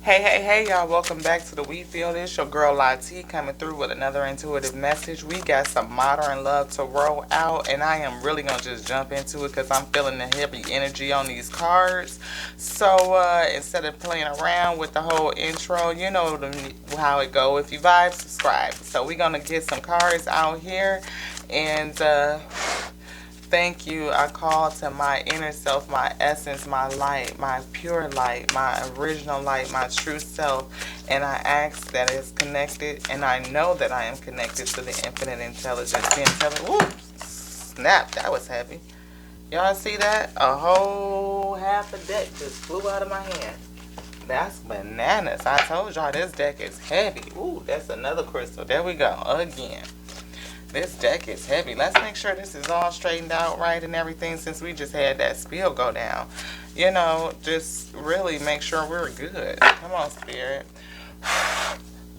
Hey, y'all. Welcome back to the We Feel This. Your girl Lati coming through with another intuitive message. We got some modern love to roll out, and I am really going to just jump into it because I'm feeling the heavy energy on these cards. So instead of playing around with the whole intro, you know how it go. If you vibe, subscribe. So we're going to get some cards out here, and thank you. I call to my inner self, my essence, my light, my pure light, my original light, my true self. And I ask that it's connected, and I know that I am connected to the infinite intelligence. The intelligence. Whoop! Snap! That was heavy. Y'all see that? A whole half a deck just flew out of my hand. That's bananas. I told y'all this deck is heavy. Ooh, that's another crystal. There we go. Again. This deck is heavy. Let's make sure this is all straightened out right and everything, since we just had that spiel go down. You know, just really make sure we're good. Come on, Spirit.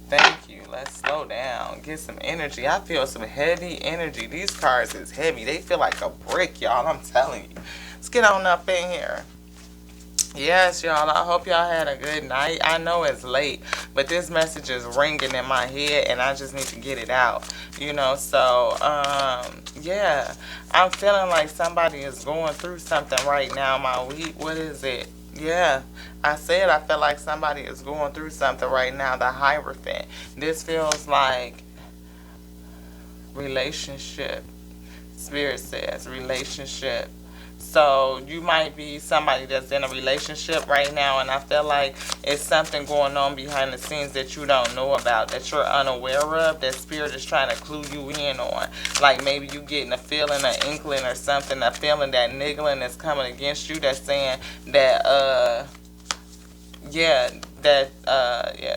Thank you. Let's slow down. Get some energy. I feel some heavy energy. These cards is heavy. They feel like a brick, y'all. I'm telling you. Let's get on up in here. Yes, y'all. I hope y'all had a good night. I know it's late, but this message is ringing in my head, and I just need to get it out. You know, so, yeah. I'm feeling like somebody is going through something right now. My week, what is it? Yeah. I said I feel like somebody is going through something right now. The Hierophant. This feels like relationship. Spirit says relationship. So you might be somebody that's in a relationship right now, and I feel like it's something going on behind the scenes that you don't know about, that you're unaware of, that Spirit is trying to clue you in on. Like maybe you getting a feeling, an inkling or something, a feeling that niggling is coming against you, that's saying that, yeah,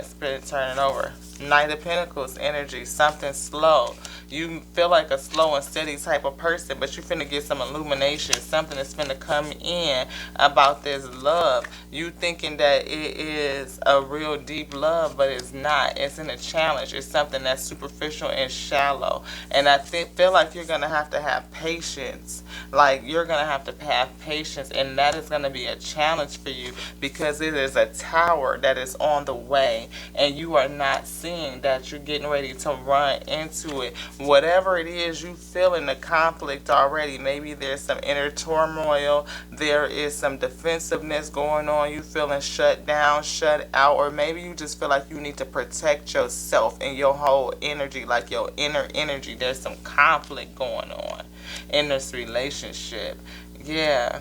Spirit turning over. Knight of Pentacles energy, something slow. You feel like a slow and steady type of person, but you're finna get some illumination. Something that's finna come in about this love. You thinking that it is a real deep love, but it's not. It's in a challenge. It's something that's superficial and shallow. And I feel like you're gonna have to have patience. Like you're gonna have to have patience, and that is gonna be a challenge for you, because it is a tower that is on the way, and you are not seeing that you're getting ready to run into it. Whatever it is you feel in the conflict already, maybe there's some inner turmoil, there is some defensiveness going on, you feeling shut down, shut out, or maybe you just feel like you need to protect yourself and your whole energy, like your inner energy. There's some conflict going on in this relationship. Yeah.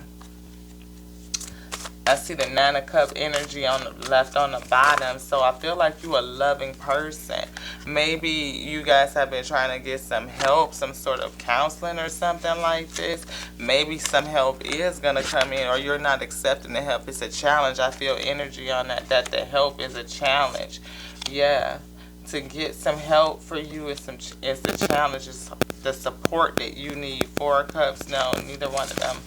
I see the Nine of Cup energy on the left on the bottom. So I feel like you're a loving person. Maybe you guys have been trying to get some help, some sort of counseling or something like this. Maybe some help is going to come in, or you're not accepting the help. It's a challenge. I feel energy on that the help is a challenge. Yeah. To get some help for you is the challenge. It's the support that you need. Four of Cups, no, neither one of them.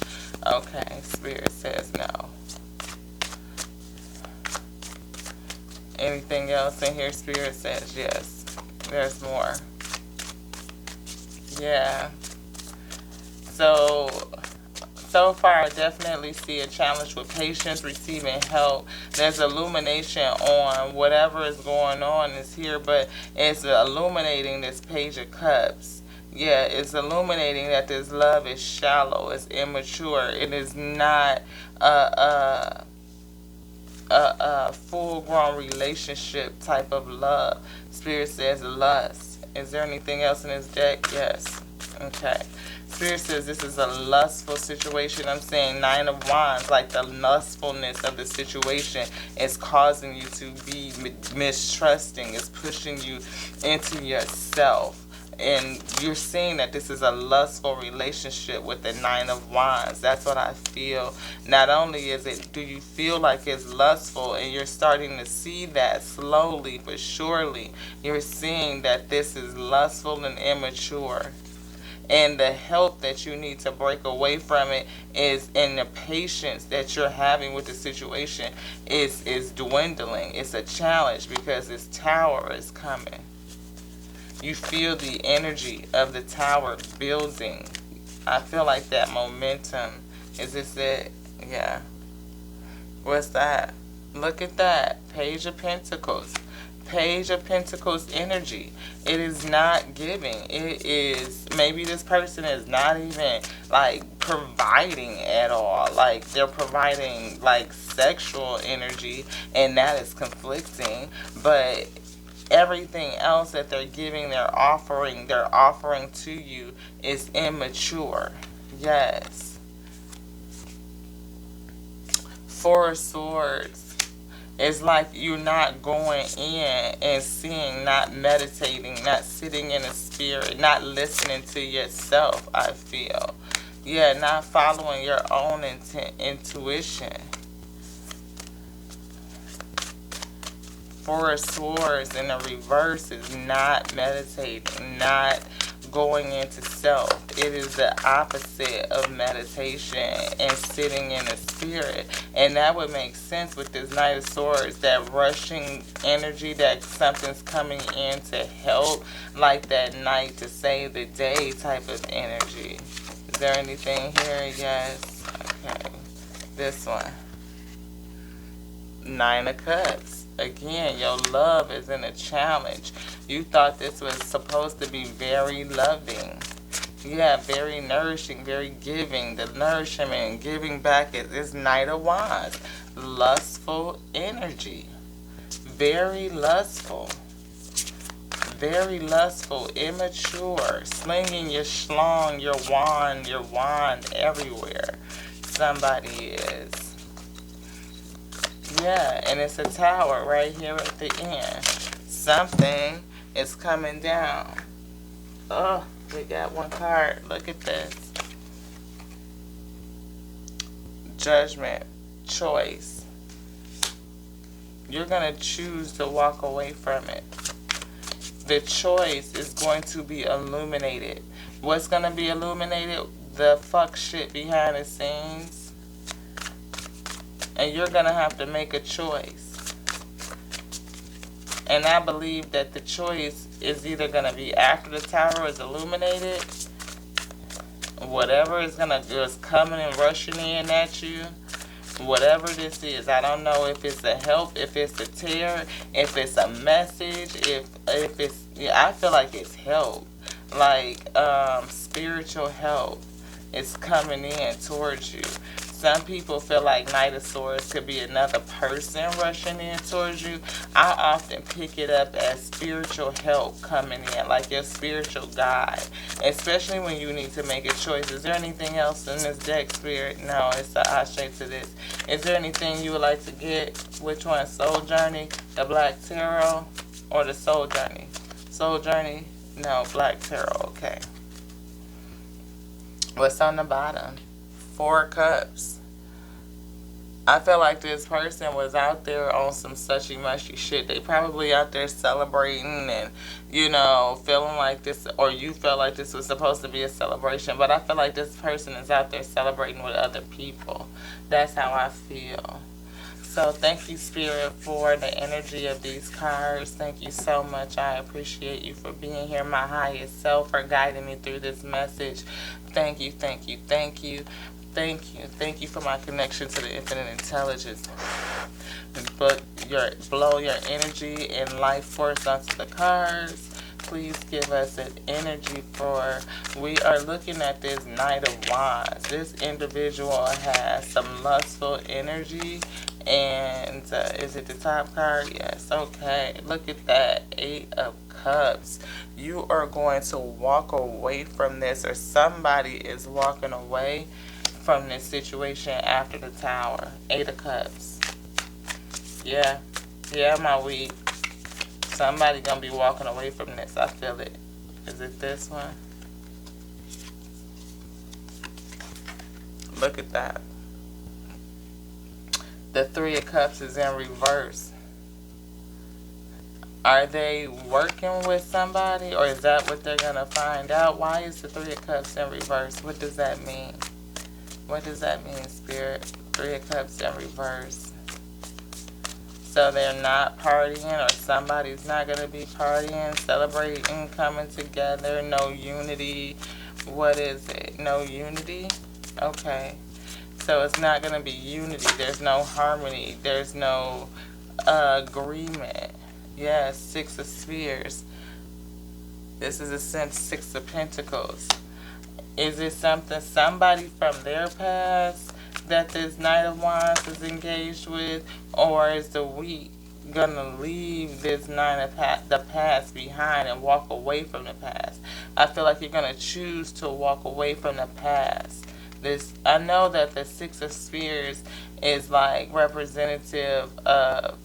Okay, Spirit says no. Anything else in here? Spirit says yes. There's more. Yeah. So far I definitely see a challenge with patience, receiving help. There's illumination on whatever is going on is here, but it's illuminating this Page of Cups. Yeah, it's illuminating that this love is shallow, it's immature, it is not a full-grown relationship type of love. Spirit says lust. Is there anything else in this deck? Yes. Okay. Spirit says this is a lustful situation. I'm saying Nine of Wands, like the lustfulness of the situation is causing you to be mistrusting. It's pushing you into yourself. And you're seeing that this is a lustful relationship with the Nine of Wands. That's what I feel. Not only is it, do you feel like it's lustful, and you're starting to see that slowly but surely. You're seeing that this is lustful and immature. And the help that you need to break away from it is, in the patience that you're having with the situation is dwindling. It's a challenge because this tower is coming. You feel the energy of the tower building. I feel like that momentum. Is this it? Yeah. What's that? Look at that. Page of Pentacles. Page of Pentacles energy. It is not giving. It is, maybe this person is not even like providing at all. Like they're providing like sexual energy, and that is conflicting. But everything else that they're giving, they're offering to you is immature. Yes. Four of Swords. It's like you're not going in and seeing, not meditating, not sitting in the spirit, not listening to yourself, I feel. Yeah, not following your own intuition. Four of Swords in the reverse is not meditating, not going into self. It is the opposite of meditation and sitting in the spirit. And that would make sense with this Knight of Swords, that rushing energy, that something's coming in to help, like that knight to save the day type of energy. Is there anything here? Yes. Okay. This one. Nine of Cups. Again, your love is in a challenge. You thought this was supposed to be very loving. Yeah, very nourishing, very giving. The nourishment and giving back is Knight of Wands. Lustful energy. Very lustful. Very lustful, immature. Slinging your schlong, your wand everywhere. Somebody is. Yeah, and it's a tower right here at the end. Something is coming down. Oh, we got one card. Look at this. Judgment. Choice. You're going to choose to walk away from it. The choice is going to be illuminated. What's going to be illuminated? The fuck shit behind the scenes. And you're going to have to make a choice. And I believe that the choice is either going to be after the tower is illuminated, whatever is coming and rushing in at you, whatever this is. I don't know if it's a help, if it's a tear, if it's a message, if it's, yeah, I feel like it's help. Like spiritual help is coming in towards you. Some people feel like Knight of Swords could be another person rushing in towards you. I often pick it up as spiritual help coming in, like your spiritual guide, especially when you need to make a choice. Is there anything else in this deck, Spirit? No, it's the ashe to this. Is there anything you would like to get? Which one? Soul Journey, the Black Tarot, or the Soul Journey? Soul Journey? No, Black Tarot, okay. What's on the bottom? Four Cups. I feel like this person was out there on some suchy mushy shit. They probably out there celebrating and, you know, feeling like this, or you felt like this was supposed to be a celebration. But I feel like this person is out there celebrating with other people. That's how I feel. So thank you, Spirit, for the energy of these cards. Thank you so much. I appreciate you for being here, my highest self, for guiding me through this message. Thank you, thank you, thank you. Thank you. Thank you for my connection to the infinite intelligence. But blow your energy and life force onto the cards. Please give us an energy for, we are looking at this Knight of Wands. This individual has some lustful energy. And is it the top card? Yes. Okay. Look at that. 8 of Cups. You are going to walk away from this, or somebody is walking away from this situation after the tower. 8 of Cups. Yeah. Yeah, my week. Somebody gonna be walking away from this. I feel it. Is it this one? Look at that. The 3 of Cups is in reverse. Are they working with somebody, or is that what they're gonna find out? Why is the 3 of Cups in reverse? What does that mean? What does that mean, Spirit? 3 of Cups in reverse. So they're not partying, or somebody's not going to be partying, celebrating, coming together, no unity. What is it? No unity? Okay. So it's not going to be unity. There's no harmony. There's no agreement. Yes, Six of Spheres. This is a sense Six of Pentacles. Is it somebody from their past that this Knight of Wands is engaged with? Or is the weak going to leave this the past behind and walk away from the past? I feel like you're going to choose to walk away from the past. I know that the Six of Spheres is like representative of,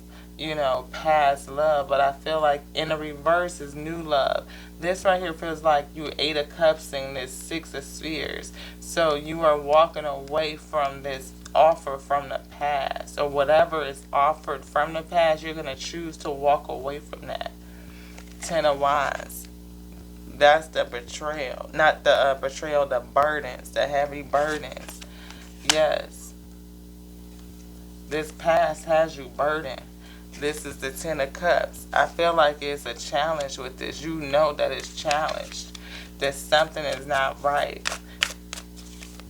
past love, but I feel like in the reverse is new love. This right here feels like you Eight of Cups in this Six of Spheres. So you are walking away from this offer from the past, or whatever is offered from the past, you're going to choose to walk away from that. Ten of Wands. That's the betrayal. Not the betrayal, the burdens, the heavy burdens. Yes. This past has you burdened. This is the Ten of Cups. I feel like it's a challenge with this. You know that it's challenged. That something is not right.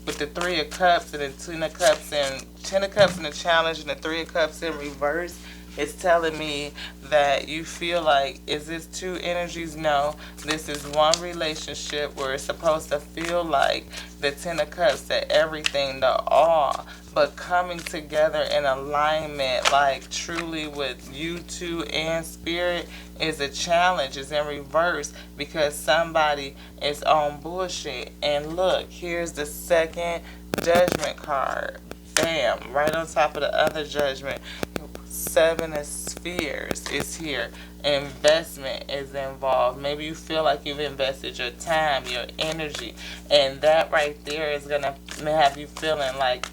With the Three of Cups and the Ten of Cups and the challenge and the Three of Cups in reverse, it's telling me that you feel like, is this two energies? No. This is one relationship where it's supposed to feel like the Ten of Cups, that everything, the awe, but coming together in alignment, like truly with you two and spirit, is a challenge. Is in reverse because somebody is on bullshit. And look, here's the second Judgment card. Bam, right on top of the other Judgment. Seven of Spheres is here. Investment is involved. Maybe you feel like you've invested your time, your energy, and that right there is going to have you feeling like,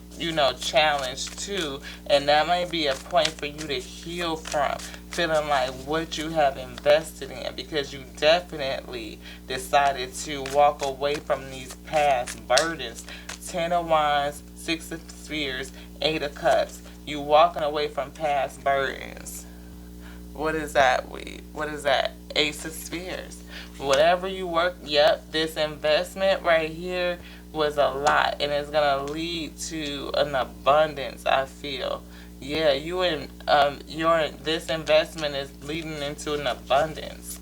challenged too. And that may be a point for you to heal from, feeling like what you have invested in, because you definitely decided to walk away from these past burdens. Ten of Wands, Six of Spheres, Eight of Cups. You walking away from past burdens. What is that? What is that? Ace of Spheres. Whatever you work, yep, this investment right here was a lot, and it's gonna lead to an abundance, I feel. Yeah, this investment is leading into an abundance.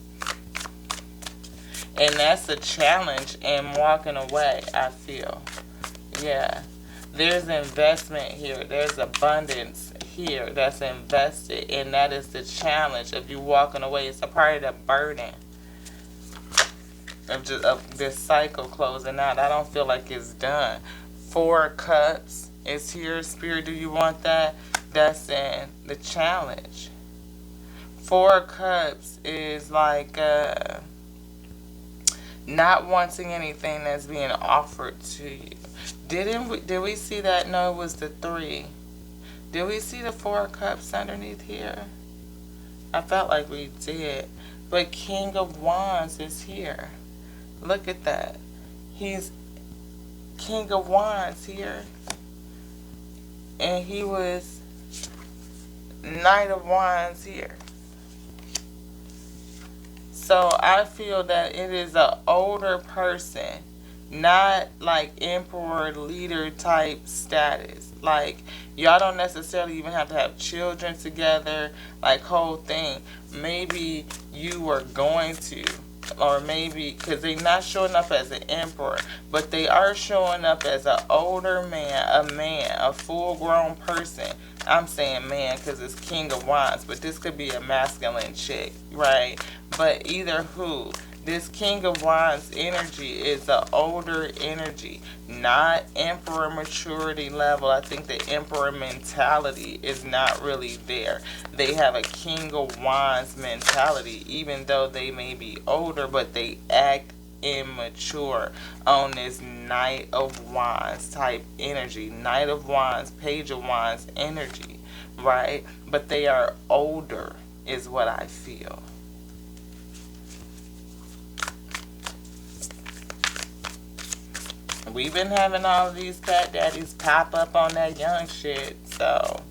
And that's a challenge in walking away, I feel. Yeah. There's investment here. There's abundance here that's invested. And that is the challenge of you walking away. It's a part of the burden of this cycle closing out. I don't feel like it's done. Four of Cups is here. Spirit, do you want that? That's in the challenge. Four of Cups is like not wanting anything that's being offered to you. Did we see that? No, it was the three. Did we see the Four of Cups underneath here? I felt like we did. But King of Wands is here. Look at that. He's King of Wands here. And he was Knight of Wands here. So I feel that it is an older person. Not like emperor, leader type status. Like, y'all don't necessarily even have to have children together. Like, whole thing. Maybe you were going to. Or maybe, because they're not showing up as an emperor. But they are showing up as an older man, a full-grown person. I'm saying man because it's King of Wands. But this could be a masculine chick, right? But either who. This King of Wands energy is an older energy, not emperor maturity level. I think the emperor mentality is not really there. They have a King of Wands mentality, even though they may be older, but they act immature on this Knight of Wands type energy. Knight of Wands, Page of Wands energy, right? But they are older is what I feel. We've been having all of these fat daddies pop up on that young shit, so.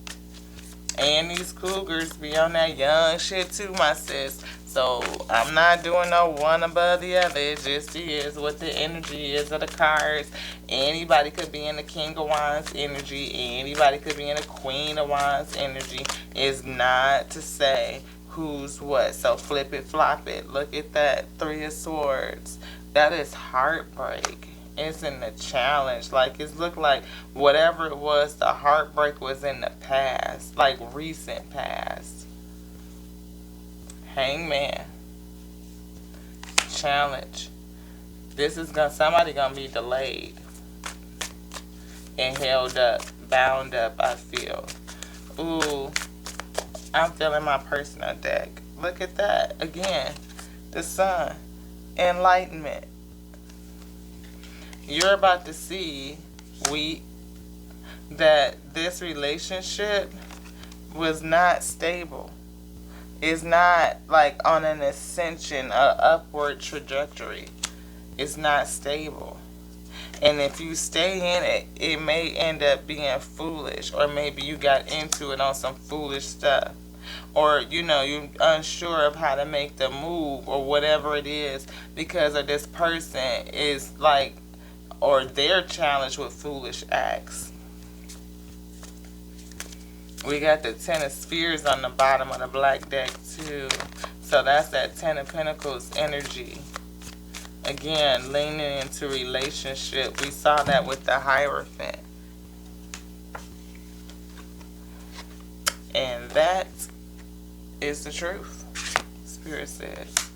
And these cougars be on that young shit too, my sis. So I'm not doing no one above the other. It just is what the energy is of the cards. Anybody could be in the King of Wands energy. Anybody could be in the Queen of Wands energy. It's not to say who's what. So flip it, flop it. Look at that 3 of Swords. That is heartbreak. It's in the challenge. Like, it looked like whatever it was, the heartbreak was in the past. Like, recent past. Hangman. Challenge. This is somebody gonna be delayed and held up, bound up, I feel. Ooh, I'm feeling my personal deck. Look at that. Again, the Sun. Enlightenment. You're about to see, that this relationship was not stable. It's not like on an ascension, a upward trajectory. It's not stable. And if you stay in it, it may end up being foolish. Or maybe you got into it on some foolish stuff. Or, you're unsure of how to make the move or whatever it is because of this person is like, or they're challenged with foolish acts. We got the 10 of Spears on the bottom of the black deck too. So that's that 10 of Pentacles energy. Again, leaning into relationship. We saw that with the Hierophant. And that is the truth. Spirit says.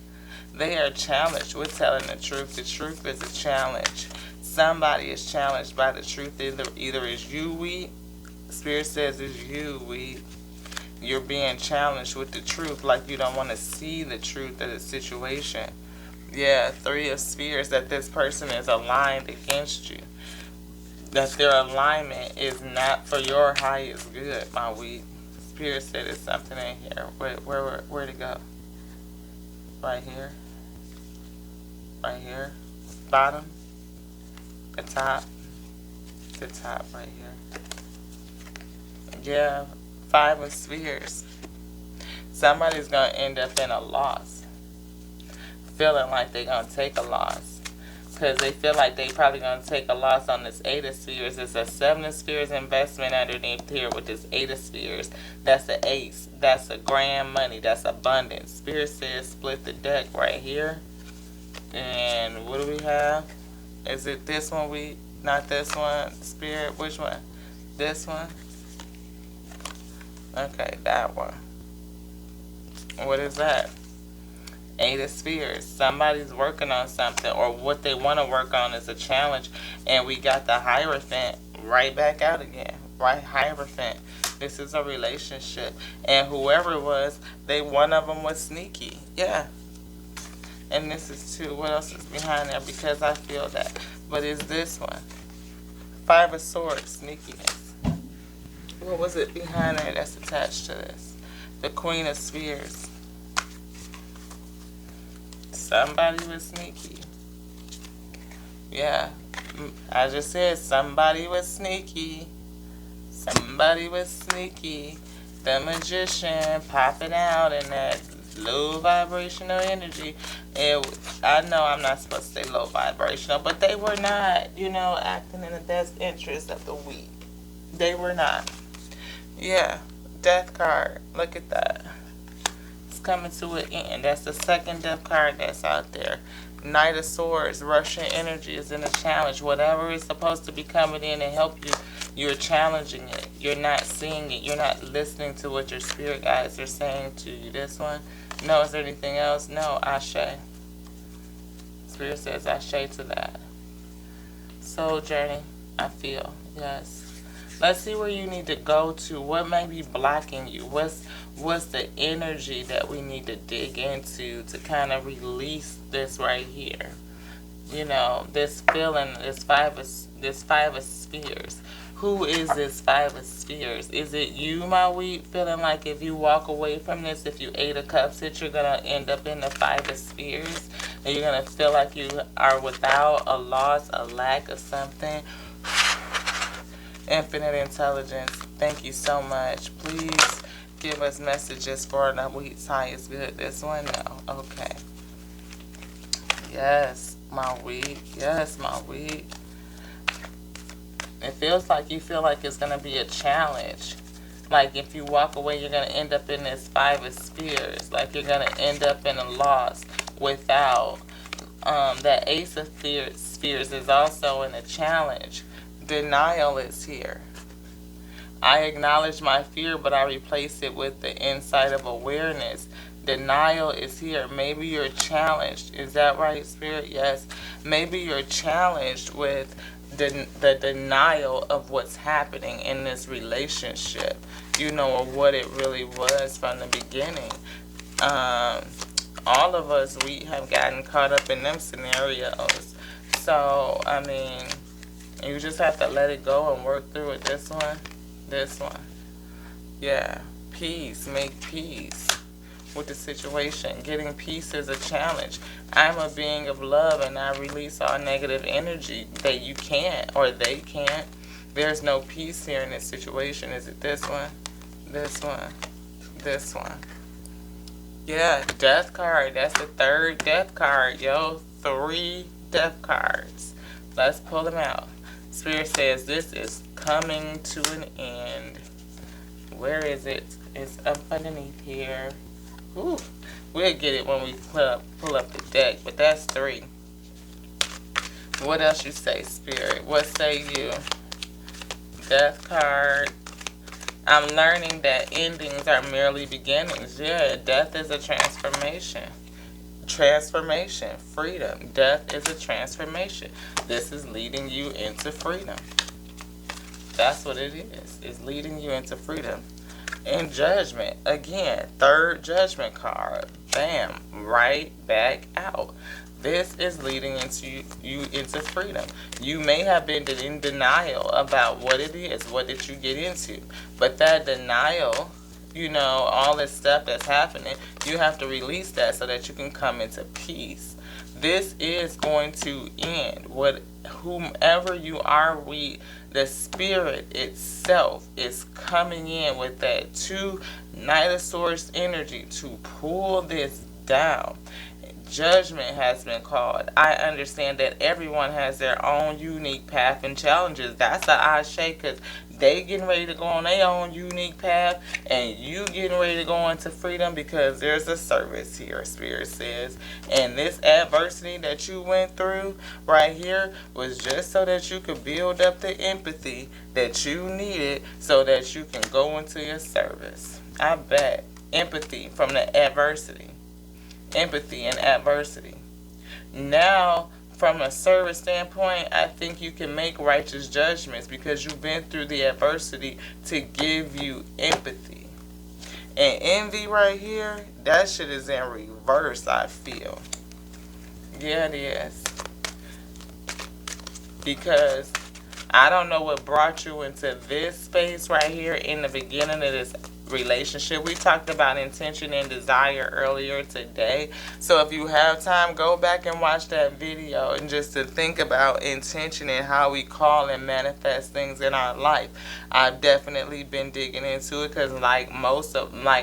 They are challenged with telling the truth. The truth is a challenge. Somebody is challenged by the truth. Either is you weak. Spirit says it's you weak. You're being challenged with the truth, like you don't want to see the truth of the situation. Yeah, 3 of Spears, that this person is aligned against you. That their alignment is not for your highest good, my weak. Spirit said there's something in here. Where'd it go? Right here. Right here. Bottom. The top right here. Yeah, 5 of Spheres. Somebody's going to end up in a loss. Feeling like they're going to take a loss. Because they feel like they probably going to take a loss on this 8 of Spheres. It's a 7 of Spheres investment underneath here with this 8 of Spheres. That's the ace. That's a grand money. That's abundance. Spirit says split the deck right here. And what do we have? Is it this one? Not this one. Spirit, which one? This one? Okay, that one. What is that? 8 of Spheres. Somebody's working on something, or what they want to work on is a challenge. And we got the Hierophant right back out again. Right? Hierophant. This is a relationship. And whoever it was, one of them was sneaky. Yeah. And this is 2. What else is behind there? Because I feel that. But it's this one. 5 of Swords. Sneakiness. What was it behind there that's attached to this? The Queen of Spheres. Somebody was sneaky. Yeah. I just said somebody was sneaky. Somebody was sneaky. The Magician popping out in that low vibrational energy. I know I'm not supposed to say low vibrational, but they were not, acting in the best interest of the weak. They were not. Yeah, Death card. Look at that. It's coming to an end. That's the second Death card that's out there. Knight of Swords. Russian energy is in a challenge. Whatever is supposed to be coming in and help you, you're challenging it. You're not seeing it. You're not listening to what your spirit guides are saying to you. This one? No. Is there anything else? No. Ashe. Spirit says Ashe to that. Soul journey. I feel. Yes. Let's see where you need to go to. What may be blocking you? What's the energy that we need to dig into to kind of release this right here? This feeling, this five of Spheres. Who is this 5 of Spheres? Is it you, my weak, feeling like if you walk away from this, if you 8 of Cups, that you're going to end up in the 5 of Spheres? And you're going to feel like you are without a loss, a lack of something? Infinite intelligence, thank you so much. Please Give us messages for the wheat's high is good. This one, no. Okay. Yes, my wheat. Yes, my wheat. It feels like you feel like it's going to be a challenge. Like if you walk away, you're going to end up in this 5 of Spears. Like you're going to end up in a loss without. That Ace of Spears is also in a challenge. Denial is here. I acknowledge my fear, but I replace it with the insight of awareness. Denial is here. Maybe you're challenged. Is that right, Spirit? Yes. Maybe you're challenged with the denial of what's happening in this relationship, you know, or what it really was from the beginning. All of us, we have gotten caught up in them scenarios. So, I mean, you just have to let it go and work through it. This one. Yeah. Peace. Make peace with the situation. Getting peace is a challenge. I'm a being of love and I release all negative energy that you can't or they can't. There's no peace here in this situation. Is it this one? This one. This one. Yeah, death card. That's the 3rd death card, yo. 3 death cards. Let's pull them out. Spirit says this is coming to an end. Where is it? It's up underneath here. Ooh, we'll get it when we pull up the deck, but that's 3. What else you say, Spirit? What say you? Death card. I'm learning that endings are merely beginnings. Yeah, death is a transformation. Transformation, freedom. Death is a transformation. This is leading you into freedom. That's what it is. It's leading you into freedom. And judgment. Again, 3rd judgment card. Bam. Right back out. This is leading you into freedom. You may have been in denial about what it is. What did you get into? But that denial, you know, all this stuff that's happening, you have to release that so that you can come into peace. This is going to end. Whomever you are, the spirit itself is coming in with that 2 Knight of Swords energy to pull this down. Judgment has been called. I understand that everyone has their own unique path and challenges. That's a I shake, because they getting ready to go on their own unique path, and you getting ready to go into freedom because there's a service here, Spirit says. And this adversity that you went through right here was just so that you could build up the empathy that you needed so that you can go into your service. I bet. Empathy from the adversity. Empathy and adversity. Now, from a service standpoint, I think you can make righteous judgments because you've been through the adversity to give you empathy. And envy right here, that shit is in reverse, I feel. Yeah, it is. Because I don't know what brought you into this space right here in the beginning of this relationship. We talked about intention and desire earlier today. So if you have time, go back and watch that video and just to think about intention and how we call and manifest things in our life. I've definitely been digging into it because like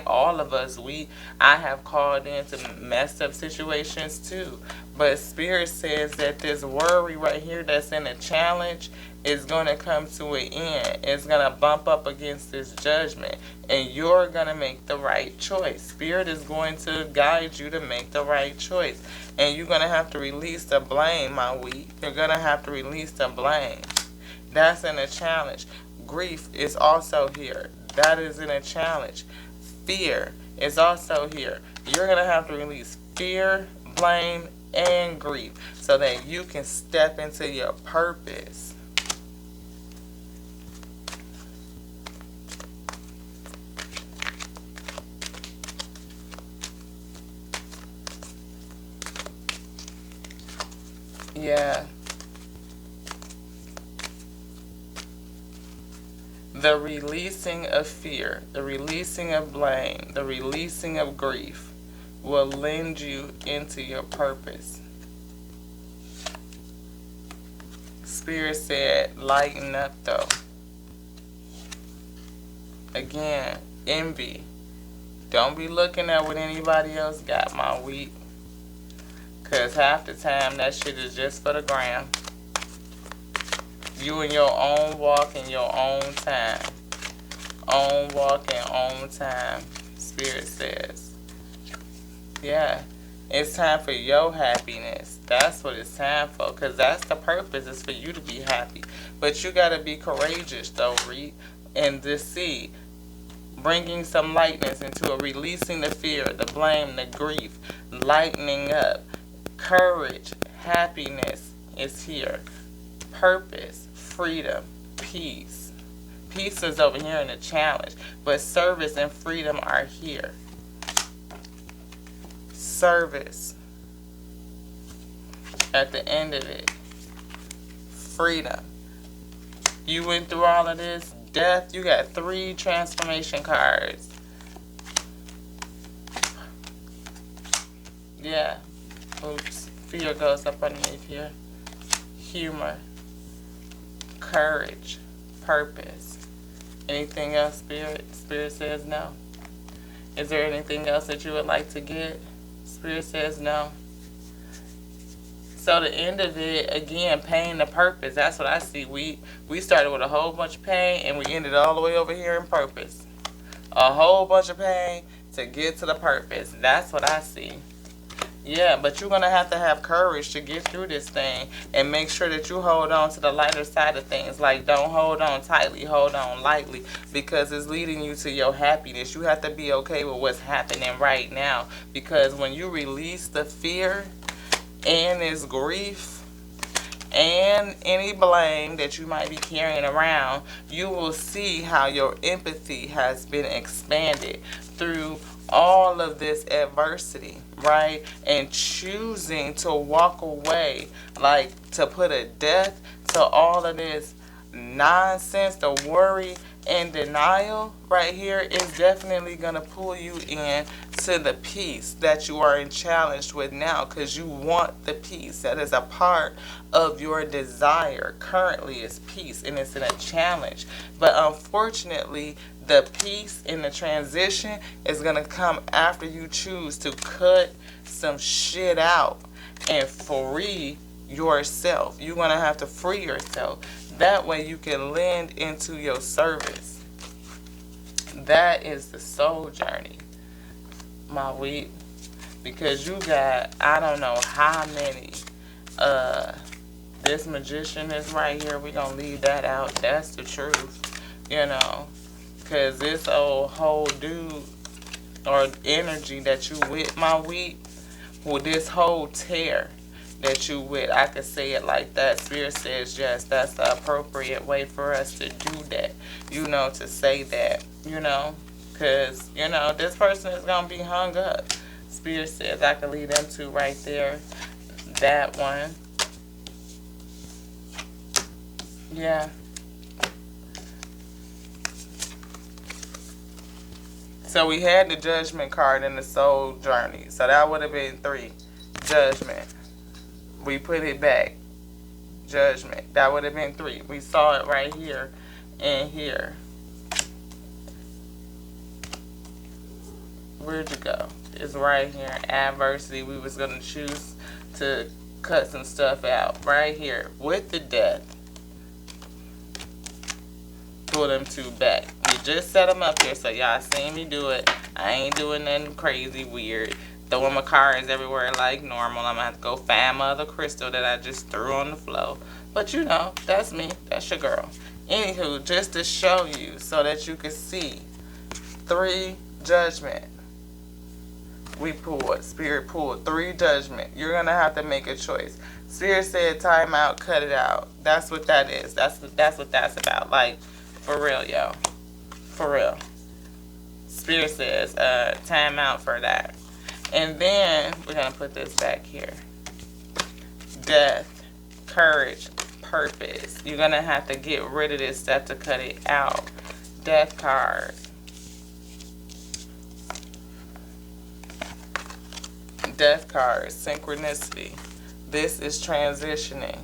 all of us, I have called into messed up situations too. But Spirit says that this worry right here that's in a challenge is going to come to an end. It's going to bump up against this judgment. And you're going to make the right choice. Spirit is going to guide you to make the right choice. And you're going to have to release the blame, my wheat. You're going to have to release the blame. That's in a challenge. Grief is also here. That is in a challenge. Fear is also here. You're going to have to release fear, blame, and grief so that you can step into your purpose. Yeah. The releasing of fear, the releasing of blame, the releasing of grief will lend you into your purpose. Spirit said, lighten up though. Again, envy. Don't be looking at what anybody else got, my week. Because half the time that shit is just for the gram. You in your own walk in your own time. Own walk in own time. Spirit says. Yeah. It's time for your happiness. That's what it's time for. Because that's the purpose. Is for you to be happy. But you got to be courageous, though, Reed. And to see. Bringing some lightness into it. Releasing the fear, the blame, the grief. Lightening up. Courage. Happiness is here. Purpose. Freedom. Peace. Peace is over here in the challenge. But service and freedom are here. Service. At the end of it. Freedom. You went through all of this. Death. You got 3 transformation cards. Yeah. Oops. Fear goes up underneath here. Humor. Courage. Purpose. Anything else, Spirit? Spirit says no. Is there anything else that you would like to get? Spirit says no. So the end of it, again, pain to purpose. That's what I see. We started with a whole bunch of pain, and we ended all the way over here in purpose. A whole bunch of pain to get to the purpose. That's what I see. Yeah, but you're going to have courage to get through this thing and make sure that you hold on to the lighter side of things. Like, don't hold on tightly, hold on lightly, because it's leading you to your happiness. You have to be okay with what's happening right now, because when you release the fear and this grief and any blame that you might be carrying around, you will see how your empathy has been expanded through all of this adversity, right? And choosing to walk away, like to put a death to all of this nonsense, the worry and denial right here is definitely going to pull you in to the peace that you are challenged with now, because you want the peace. That is a part of your desire currently, is peace, and it's in a challenge. But unfortunately, the peace in the transition is going to come after you choose to cut some shit out and free yourself. You're going to have to free yourself. That way you can lend into your service. That is the soul journey, my week. Because you got, I don't know how many. This magician is right here. We're going to leave that out. That's the truth, you know. Because this old whole dude or energy that you with, my week, with this whole Tare that you with, I could say it like that. Spirit says yes, that's the appropriate way for us to do that, you know, to say that, you know, because, you know, this person is going to be hung up. Spirit says I can lead them to right there, that one. Yeah. So we had the Judgment card in the soul journey. So that would have been 3. Judgment. We put it back. Judgment. That would have been 3. We saw it right here and here. Where'd you go? It's right here. Adversity. We was going to choose to cut some stuff out. Right here. With the death. Pull them 2 back. We just set them up here so y'all seen me do it. I ain't doing nothing crazy weird. Throwing my cards everywhere like normal. I'm going to have to go find my other crystal that I just threw on the floor. But you know, that's me. That's your girl. Anywho, just to show you so that you can see. 3 Judgment. We pulled. Spirit pulled 3 Judgment. You're going to have to make a choice. Spirit said time out, cut it out. That's what that is. That's what that's about. Like, for real, yo. For real. Spirit says time out for that. And then we're going to put this back here. Death, courage, purpose. You're going to have to get rid of this stuff to cut it out. Death card. Death card, synchronicity. This is transitioning.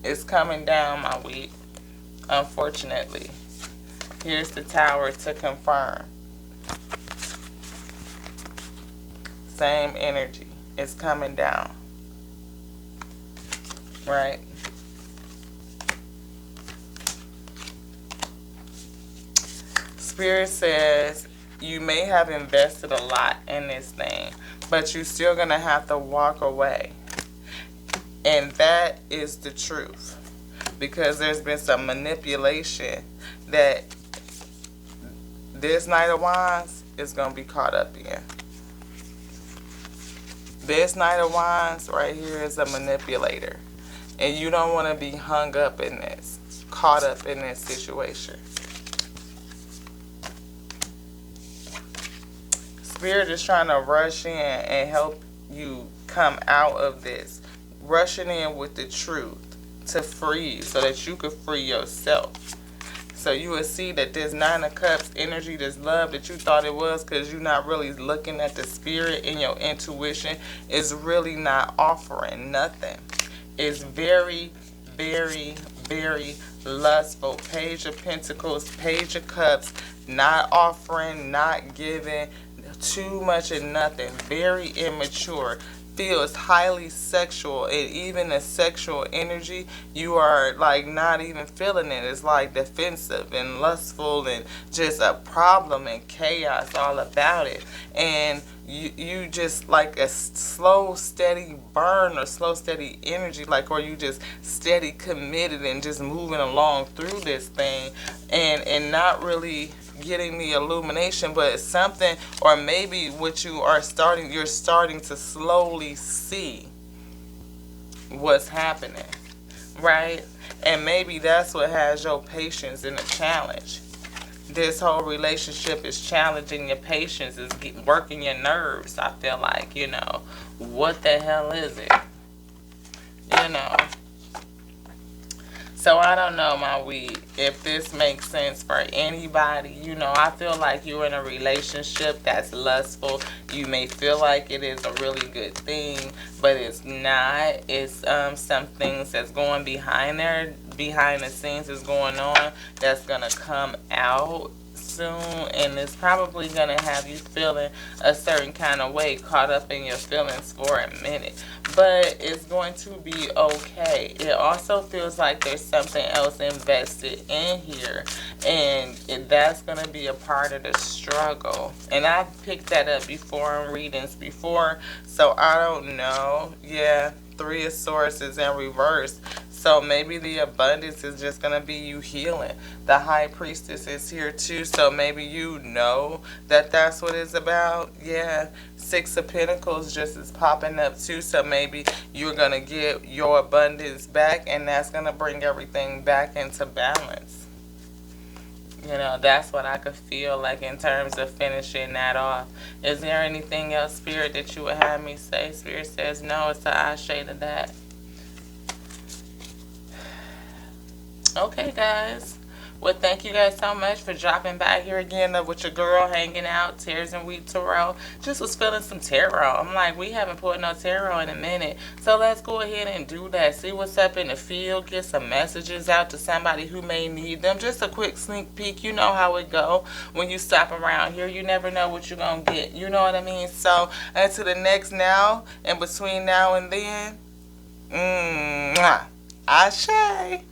It's coming down, my week. Unfortunately. Here's the Tower to confirm. same energy is coming down, right? Spirit says you may have invested a lot in this thing, but you're still going to have to walk away. And that is the truth. Because there's been some manipulation that this Knight of Wands is going to be caught up in. This Knight of Wands right here is a manipulator. And you don't want to be hung up in this, caught up in this situation. Spirit is trying to rush in and help you come out of this. Rushing in with the truth to free you so that you could free yourself. So you will see that this Nine of Cups energy, this love that you thought it was because you're not really looking at the spirit in your intuition, is really not offering nothing. It's very, very, very lustful. Page of Pentacles, Page of Cups, not offering, not giving, too much and nothing. Very immature. Feels highly sexual, and even the sexual energy, you are like not even feeling it. It's like defensive and lustful and just a problem and chaos all about it. And you just like a slow steady burn or slow steady energy, like, or you just steady committed and just moving along through this thing and not really getting the illumination, but something, or maybe what you're starting to slowly see what's happening, right? And maybe that's what has your patience in a challenge. This whole relationship is challenging your patience, is working your nerves. I feel like, what the hell is it? So I don't know, my weed, if this makes sense for anybody. I feel like you're in a relationship that's lustful. You may feel like it is a really good thing, but it's not. It's some things that's going behind the scenes is going on that's gonna come out soon, and it's probably gonna have you feeling a certain kind of way, caught up in your feelings for a minute, but it's going to be okay. It also feels like there's something else invested in here, and that's gonna be a part of the struggle. And I've picked that up before in readings before, so I don't know. Yeah, Three of Swords is in reverse. So maybe the abundance is just going to be you healing. The High Priestess is here too. So maybe that that's what it's about. Yeah. Six of Pentacles just is popping up too. So maybe you're going to get your abundance back, and that's going to bring everything back into balance. That's what I could feel like in terms of finishing that off. Is there anything else, Spirit, that you would have me say? Spirit says no. It's the Ashe to that. Okay, guys. Well, thank you guys so much for dropping by here again with your girl, hanging out, Tares and Wheat Tarot. Just was feeling some tarot. I'm like, we haven't pulled no tarot in a minute. So let's go ahead and do that. See what's up in the field. Get some messages out to somebody who may need them. Just a quick sneak peek. You know how it go. When you stop around here, you never know what you're going to get. You know what I mean? So until the next now, and between now and then, Ashe.